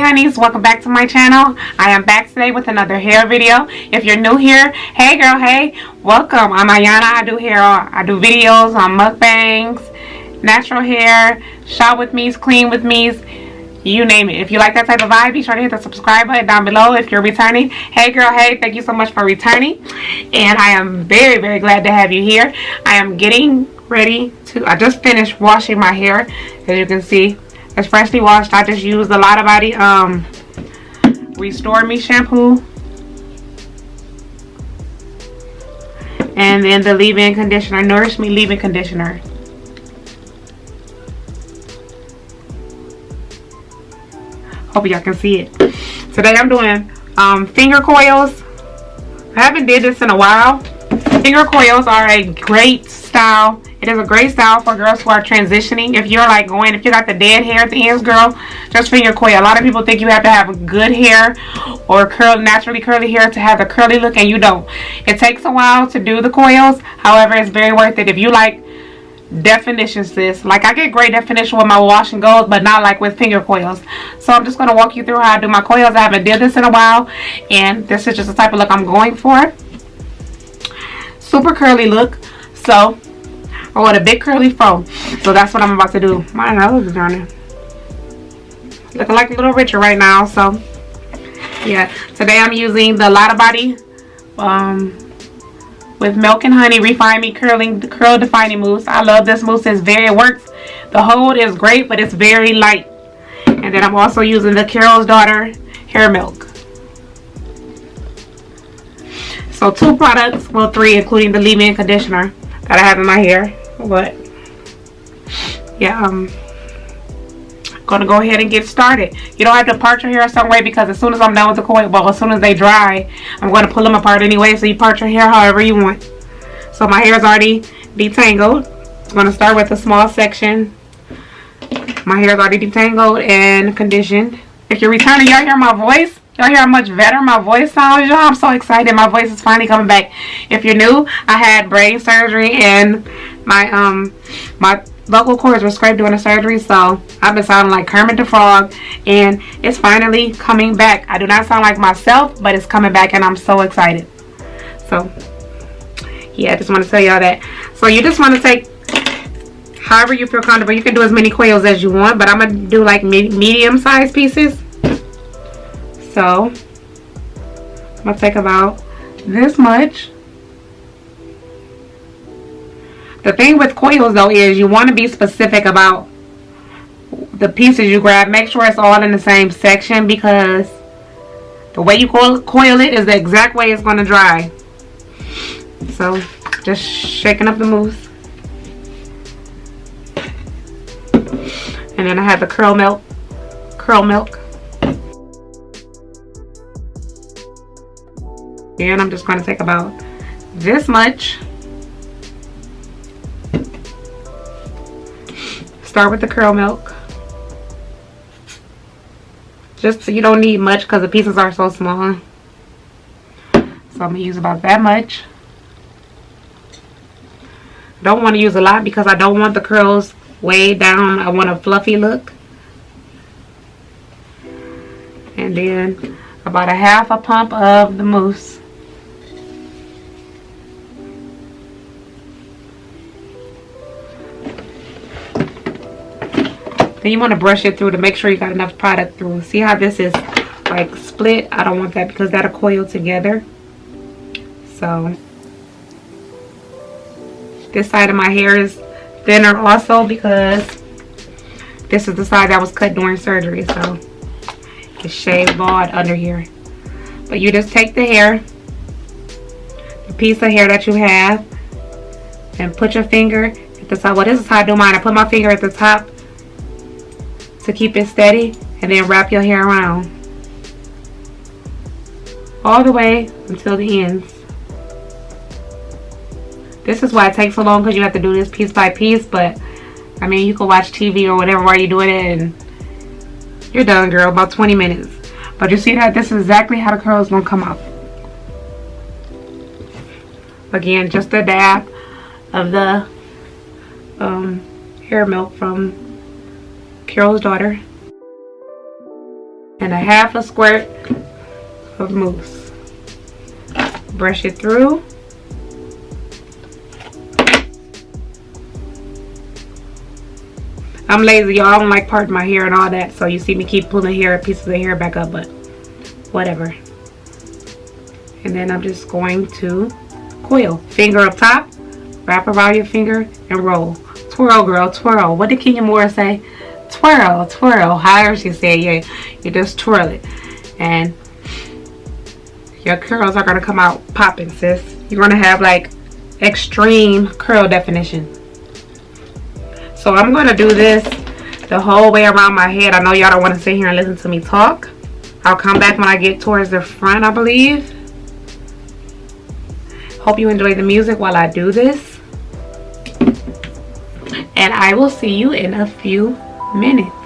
Hey honeys, welcome back to my channel. I am back today with another hair video. If you're new here, hey girl, hey, welcome. I'm Ayanna. I do hair, I do videos on mukbangs, natural hair, shop with me's, clean with me's, you name it. If you like that type of vibe, be sure to hit the subscribe button down below. If you're returning, hey girl, hey, thank you so much for returning. And I am very, very glad to have you here. I am getting ready to, I just finished washing my hair. As you can see, it's freshly washed. I just used the Lotta Body Restore Me shampoo. And then the leave-in conditioner, Nourish Me leave-in conditioner. Hope y'all can see it. Today I'm doing finger coils. I haven't did this in a while. Finger coils are a great style. It is a great style for girls who are transitioning. If you're like if you got the dead hair at the ends, girl, just finger coil. A lot of people think you have to have good hair or naturally curly hair to have the curly look, and you don't. It takes a while to do the coils. However, it's very worth it if you like definition, sis. Like, I get great definition with my wash and goes, but not like with finger coils. So I'm just going to walk you through how I do my coils. I haven't did this in a while, and this is just the type of look I'm going for. Super curly look. So I want a big curly fro. So that's what I'm about to do. My nose is turning. Looking like a little richer right now. So yeah, today I'm using the Lotta Body with milk and honey refine me curl defining mousse. I love this mousse. It works. The hold is great, but it's very light. And then I'm also using the Carol's Daughter hair milk. So 2 products, well 3, including the leave-in conditioner that I have in my hair. But yeah, I'm gonna go ahead and get started. You don't have to part your hair some way, because as soon as I'm done with the coil, well, as soon as they dry, I'm going to pull them apart anyway. So you part your hair however you want. So my hair is already detangled. I'm going to start with a small section. My hair is already detangled and conditioned. If you're returning, y'all hear my voice? Y'all hear how much better my voice sounds, y'all? I'm so excited. My voice is finally coming back. If you're new, I had brain surgery, and my my vocal cords were scraped during the surgery, so I've been sounding like Kermit the Frog, and it's finally coming back. I do not sound like myself, but it's coming back, and I'm so excited. So yeah, I just want to tell y'all that. So you just want to take however you feel comfortable. You can do as many coils as you want, but I'm gonna do like medium sized pieces. So I'm gonna take about this much. The thing with coils though is you want to be specific about the pieces you grab. Make sure it's all in the same section, because the way you coil it is the exact way it's going to dry. So just shaking up the mousse. And then I have the curl milk. And I'm just going to take about this much. Start with the curl milk. Just so you don't need much, because the pieces are so small. So I'm going to use about that much. Don't want to use a lot, because I don't want the curls way down. I want a fluffy look. And then about a half a pump of the mousse. Then you want to brush it through to make sure you got enough product through. See how this is like split? I don't want that, because that'll coil together. So this side of my hair is thinner also, because this is the side that was cut during surgery. So it's shaved bald under here. But you just take the hair, the piece of hair that you have, and put your finger at the top. Well, this is how I do mine. I put my finger at the top to keep it steady, and then wrap your hair around all the way until the ends. This is why it takes so long, because you have to do this piece by piece. But I mean, you can watch TV or whatever while you're doing it, and you're done, girl. About 20 minutes. But you see that this is exactly how the curl is gonna come out. Again, just a dab of the hair milk from Carol's Daughter. and a half a squirt of mousse. Brush it through. I'm lazy, y'all. I don't like parting my hair and all that, so you see me keep pulling pieces of hair back up, but whatever. And then I'm just going to coil. Finger up top, wrap around your finger, and roll. Twirl, girl, twirl. What did Kenya Moore say? Twirl, twirl. However she said, yeah, you just twirl it. And your curls are going to come out popping, sis. You're going to have like extreme curl definition. So I'm going to do this the whole way around my head. I know y'all don't want to sit here and listen to me talk. I'll come back when I get towards the front, I believe. Hope you enjoy the music while I do this. And I will see you in a few minutes.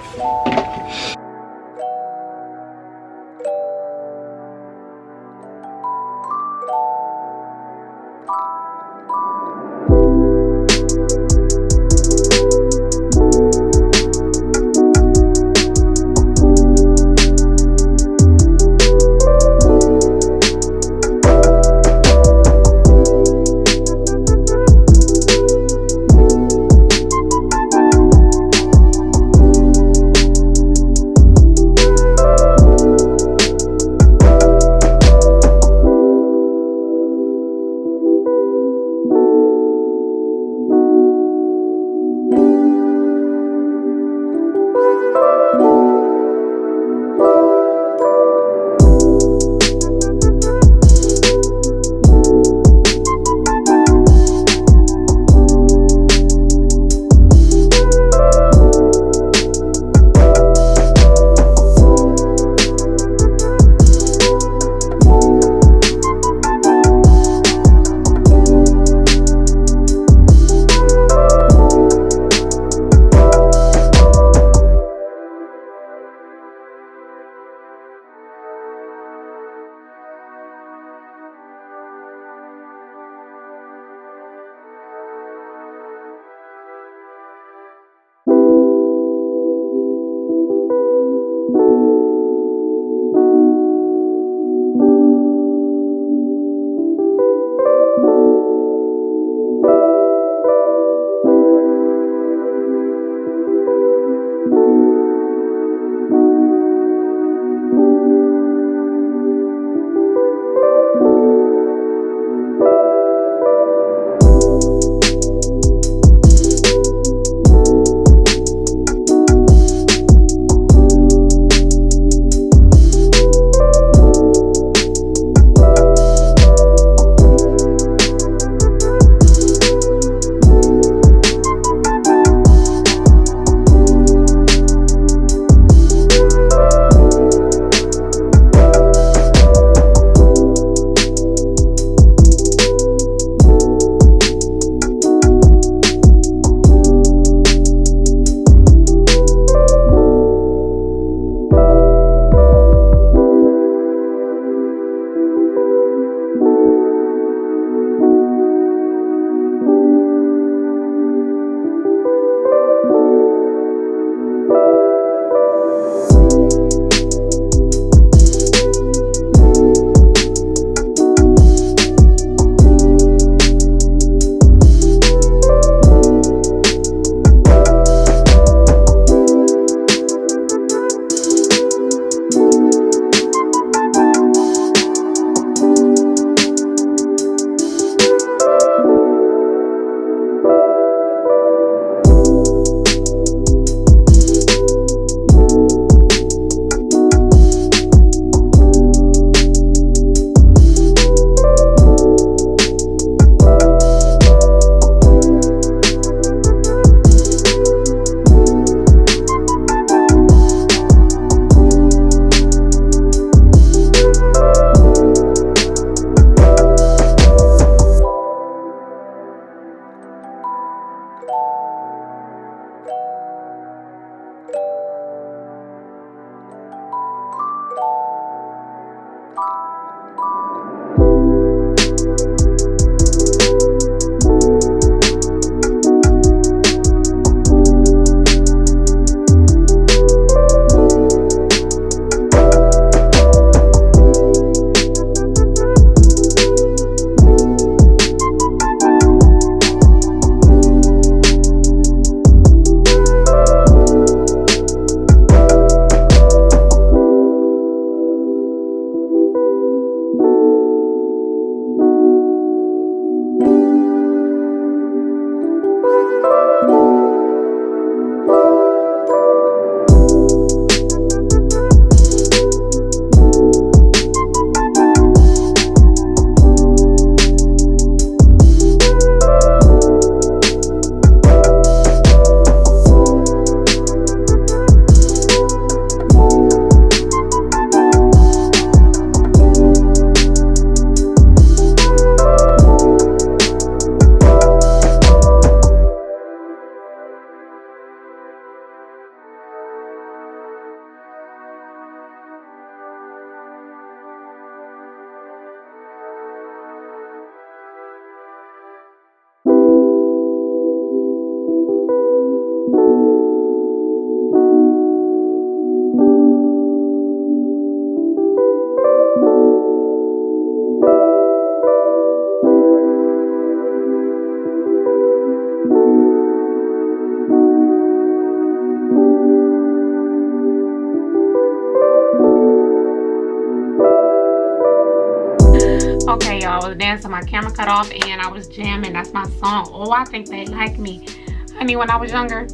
I was dancing, my camera cut off, and I was jamming. That's my song. Oh, I think they like me. Honey, when I was younger,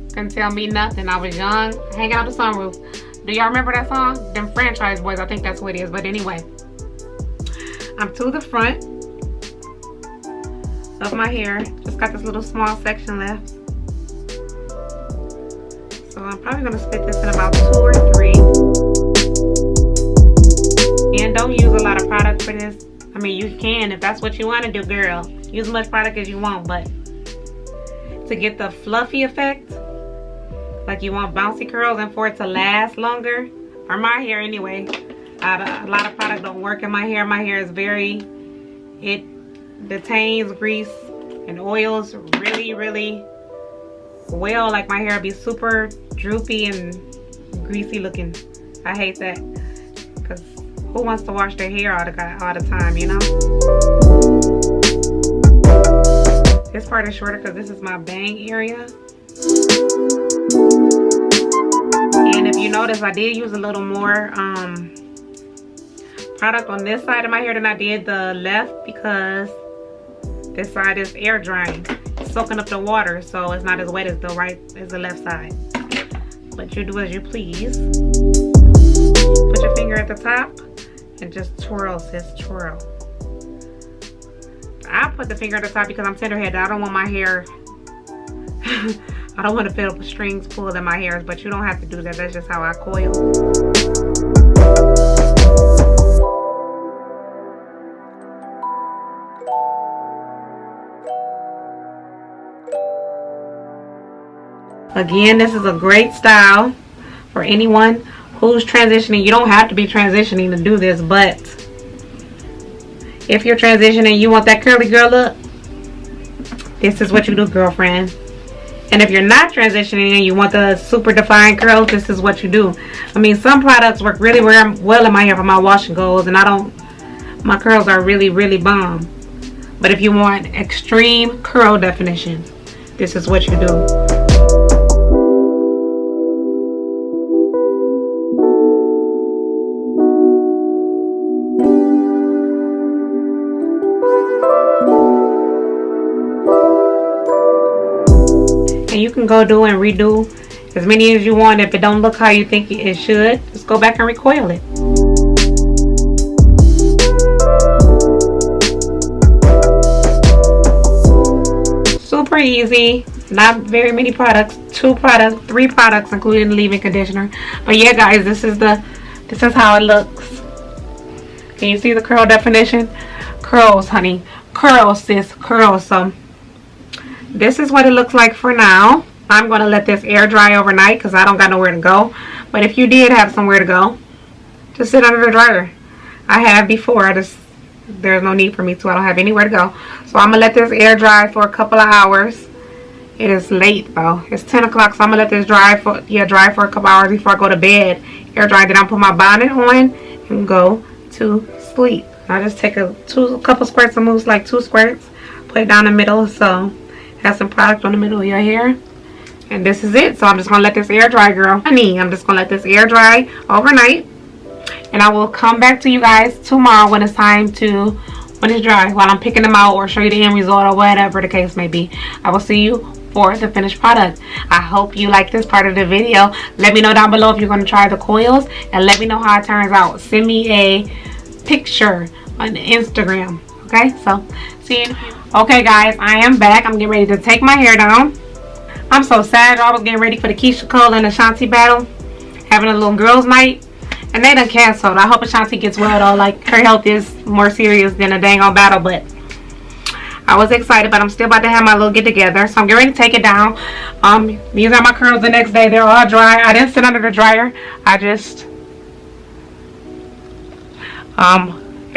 couldn't tell me nothing. I was young, hanging out the sunroof. Do y'all remember that song? Them Franchise Boys, I think that's what it is. But anyway, I'm to the front of my hair. Just got this little small section left. So I'm probably gonna split this in about 2 or 3. And don't use a lot of product for this. I mean, you can if that's what you want to do, girl. Use as much product as you want, but to get the fluffy effect, like you want bouncy curls and for it to last longer, or my hair anyway, a lot of product don't work in my hair. My hair is it detains grease and oils really well. Like my hair be super droopy and greasy looking. I hate that, because who wants to wash their hair all the time, you know? This part is shorter because this is my bang area. And if you notice, I did use a little more product on this side of my hair than I did the left, because this side is air drying. It's soaking up the water, so it's not as wet as the left side. But you do as you please. Put your finger at the top and just twirl, sis, twirl. I put the finger at the top because I'm tender-headed. I don't want my hair I don't want to feel strings pulled in my hairs, but you don't have to do that. That's just how I coil. Again, this is a great style for anyone who's transitioning. You don't have to be transitioning to do this, but if you're transitioning, you want that curly girl look, this is what you do, girlfriend. And if you're not transitioning and you want the super defined curls, this is what you do. I mean, some products work really well in my hair for my wash and goes, and my curls are really bomb. But if you want extreme curl definition, this is what you do. And you can go do and redo as many as you want. If it don't look how you think it should, just go back and recoil it. Super easy. Not very many products. 2 products, 3 products, including the leave-in conditioner. But yeah, guys, this is how it looks. Can you see the curl definition? Curls, honey. Curls, sis. Curls. So this is what it looks like for now. I'm going to let this air dry overnight because I don't got nowhere to go. But if you did have somewhere to go, just sit under the dryer. I have before. There's no need for me to. I don't have anywhere to go. So I'm going to let this air dry for a couple of hours. It is late though. It's 10 o'clock, so I'm going to let this dry for a couple hours before I go to bed. Air dry. Then I'll put my bonnet on and go to sleep. I just take a couple squirts of mousse, like 2 squirts. Put it down the middle, so have some product on the middle of your hair, and this is it. So I'm just gonna let this air dry, girl. I'm just gonna let this air dry overnight, and I will come back to you guys tomorrow when it's dry, while I'm picking them out, or show you the end result, or whatever the case may be. I will see you for the finished product. I hope you like this part of the video. Let me know down below if you're gonna try the coils, and let me know how it turns out. Send me a picture on Instagram. Okay, so see you. Okay guys, I am back. I'm getting ready to take my hair down. I'm so sad. I was getting ready for the Keisha Cole and Ashanti battle, having a little girls night, and they done canceled. I hope Ashanti gets well though. Like, her health is more serious than a dang on battle, but I was excited. But I'm still about to have my little get together, so I'm getting ready to take it down. These are my curls the next day. They're all dry. I didn't sit under the dryer. I just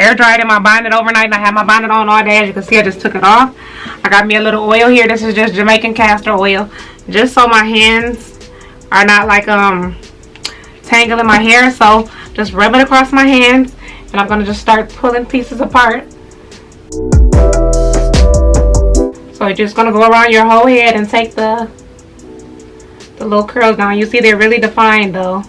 air dried in my bonnet overnight, and I had my bonnet on all day. As you can see, I just took it off. I got me a little oil here. This is just Jamaican castor oil, just so my hands are not like tangling my hair. So just rub it across my hands, and I'm gonna just start pulling pieces apart. So you're just gonna go around your whole head and take the little curls down. You see they're really defined though.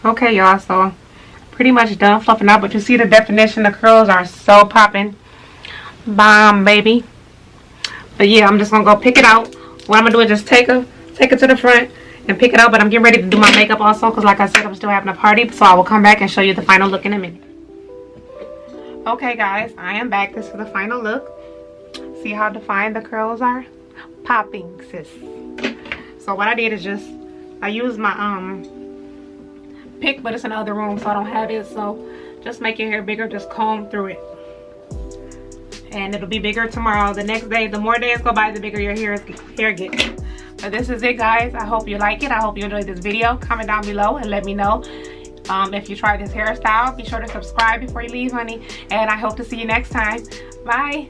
Okay, y'all, so pretty much done fluffing out, but you see the definition, the curls are so popping. Bomb, baby. But yeah, I'm just gonna go pick it out. What I'm gonna do is just take it to the front and pick it out, but I'm getting ready to do my makeup also, because like I said, I'm still having a party, so I will come back and show you the final look in a minute. Okay guys, I am back. This is the final look. See how defined the curls are? Popping, sis. So what I did is just, I used my pick, but it's in the other room, so I don't have it. So just make your hair bigger, just comb through it. And it'll be bigger tomorrow. The next day, the more days go by, the bigger your hair gets. But this is it, guys. I hope you like it. I hope you enjoyed this video. Comment down below and let me know if you try this hairstyle. Be sure to subscribe before you leave, honey. And I hope to see you next time. Bye.